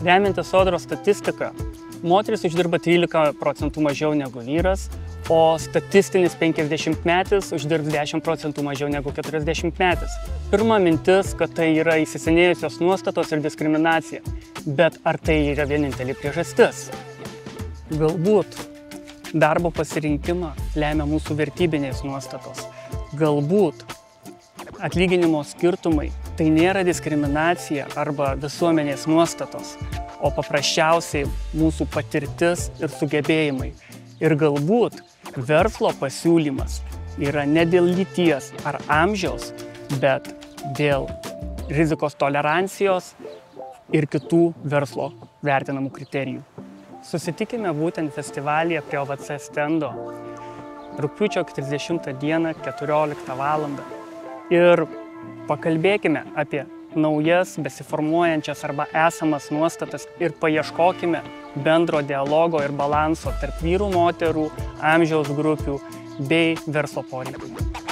Remiantis sodros statistiką, moteris uždirba 13% mažiau negu vyras, o statistinis 50-metis uždirbs 10% mažiau negu 40-metis. Pirma mintis, kad tai yra įsisenėjusios nuostatos ir diskriminacija. Bet ar tai yra vienintelė priežastis? Galbūt darbo pasirinkimą lemia mūsų vertybinės nuostatos. Galbūt atlyginimo skirtumai tai nėra diskriminacija arba visuomenės nuostatos, o paprasčiausiai mūsų patirtis ir sugebėjimai. Ir galbūt verslo pasiūlymas yra ne dėl lyties ar amžiaus, bet dėl rizikos tolerancijos ir kitų verslo vertinamų kriterijų. Susitikime būtent festivalyje prie OVC stendo rugpjūčio 30 dieną 14 val. Ir pakalbėkime apie naujas, besiformuojančias arba esamas nuostatas ir paieškokime bendro dialogo ir balanso tarp vyrų, moterų, amžiaus grupių bei verslo poreikių.